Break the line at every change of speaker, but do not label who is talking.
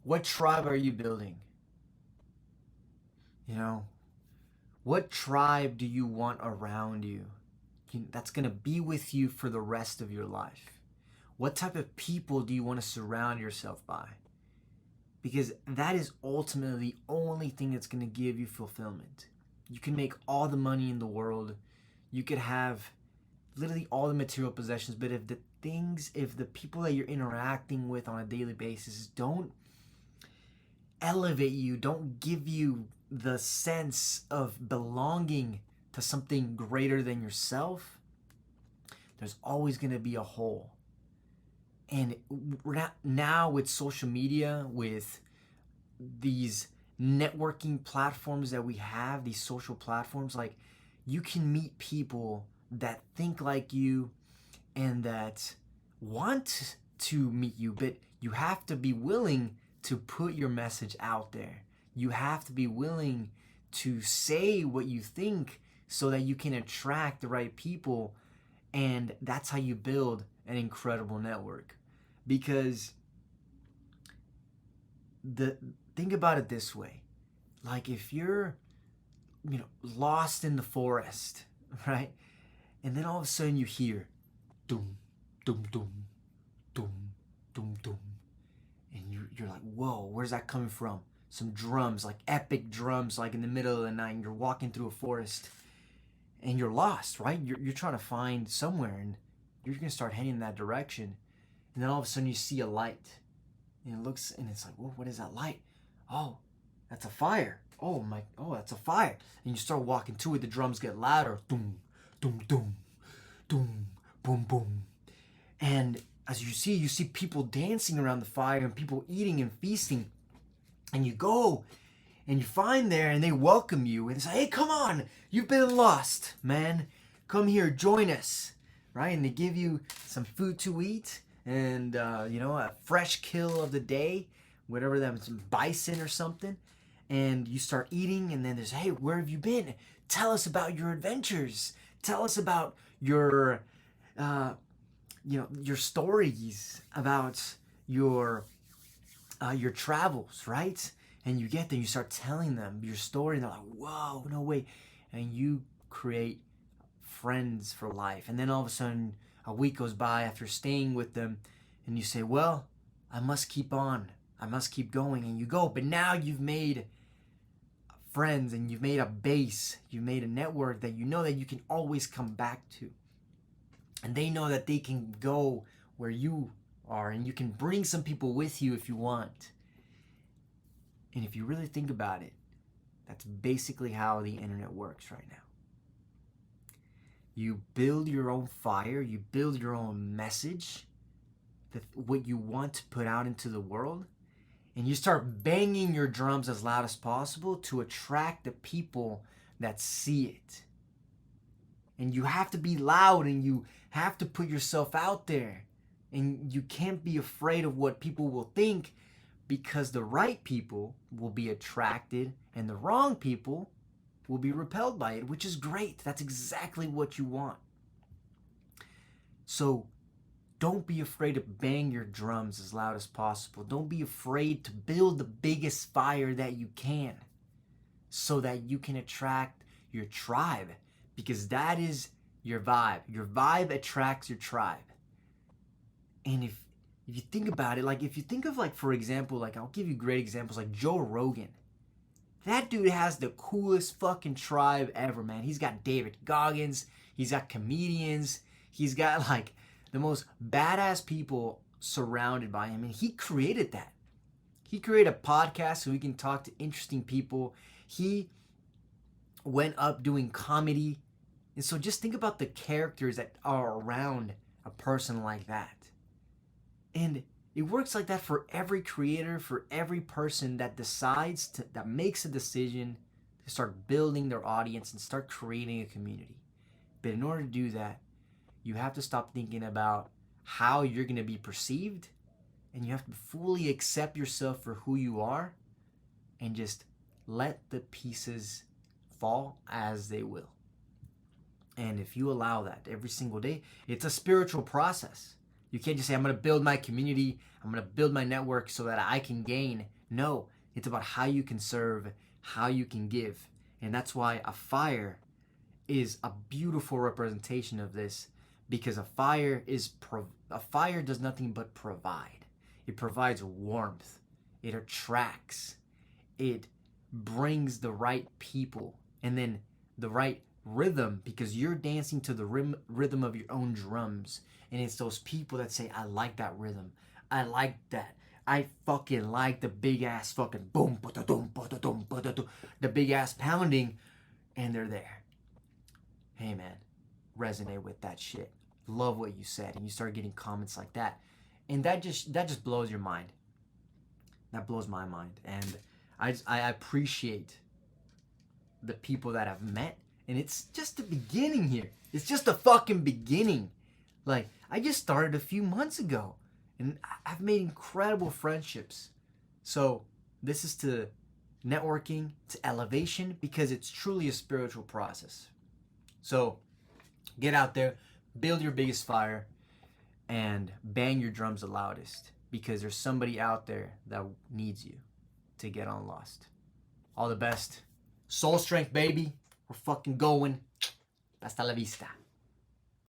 What tribe are you building? You know, what tribe do you want around you that's going to be with you for the rest of your life? What type of people do you want to surround yourself by? Because that is ultimately the only thing that's going to give you fulfillment. You can make all the money in the world, you could have literally all the material possessions, but if the people that you're interacting with on a daily basis don't elevate you, don't give you the sense of belonging to something greater than yourself, there's always going to be a hole. And we're not, now with social media, with these networking platforms that we have, these social platforms, like, you can meet people that think like you and that want to meet you, but you have to be willing to put your message out there. You have to be willing to say what you think so that you can attract the right people, and that's how you build an incredible network. Because the think about it this way. Like, if you're, lost in the forest, right? And then all of a sudden you hear doom, doom, doom, doom, doom, doom. And you're like, whoa, where's that coming from? Some drums, like epic drums, like in the middle of the night, and you're walking through a forest and you're lost, right? You're trying to find somewhere, and you're going to start heading in that direction. And then all of a sudden you see a light, and it looks, and it's like, whoa, what is that light? Oh, that's a fire. Oh, that's a fire. And you start walking to it, the drums get louder. Doom, doom, doom, doom, boom, boom. And as you see people dancing around the fire and people eating and feasting. And you go and you find there and they welcome you and say, hey, come on, you've been lost, man. Come here, join us, right? And they give you some food to eat and, a fresh kill of the day, whatever that, some bison or something. And you start eating, and then there's, hey, where have you been? Tell us about your adventures. Tell us about your stories, about your travels, right? And you get there, you start telling them your story, and they're like, whoa, no way. And you create friends for life. And then all of a sudden, a week goes by after staying with them, and you say, well, I must keep on. I must keep going. And you go, but now you've made friends and you've made a base. You've made a network that you know that you can always come back to. And they know that they can go where you are, and you can bring some people with you if you want. And if you really think about it, that's basically how the internet works right now. You build your own fire, you build your own message, what you want to put out into the world, and you start banging your drums as loud as possible to attract the people that see it. And you have to be loud, and you have to put yourself out there. And you can't be afraid of what people will think, because the right people will be attracted and the wrong people will be repelled by it, which is great. That's exactly what you want. So don't be afraid to bang your drums as loud as possible. Don't be afraid to build the biggest fire that you can so that you can attract your tribe, because that is your vibe. Your vibe attracts your tribe. And if you think about it, like, if you think of, like, for example, like, I'll give you great examples, like Joe Rogan. That dude has the coolest fucking tribe ever, man. He's got David Goggins, he's got comedians, he's got, like, the most badass people surrounded by him, and he created that. He created a podcast so he can talk to interesting people. He went up doing comedy. And so just think about the characters that are around a person like that. And it works like that for every creator, for every person that that makes a decision to start building their audience and start creating a community. But in order to do that, you have to stop thinking about how you're going to be perceived, and you have to fully accept yourself for who you are, and just let the pieces fall as they will. And if you allow that every single day, it's a spiritual process. You can't just say, I'm going to build my community, I'm going to build my network so that I can gain. No, it's about how you can serve, how you can give. And that's why a fire is a beautiful representation of this, because a fire does nothing but provide. It provides warmth. It attracts. It brings the right people, and then the right rhythm, because you're dancing to the rhythm of your own drums. And it's those people that say, I like that rhythm. I like that. I fucking like the big ass fucking boom, the big ass pounding, and they're there. Hey man, resonate with that shit. Love what you said, and you start getting comments like that, and that just blows your mind. That blows my mind, and I appreciate the people that I've met, and it's just the beginning here. It's just the fucking beginning. Like, I just started a few months ago, and I've made incredible friendships. So this is to networking, to elevation, because it's truly a spiritual process. So get out there, build your biggest fire, and bang your drums the loudest, because there's somebody out there that needs you to get on Lost. All the best. Soul strength, baby. We're fucking going. Hasta la vista.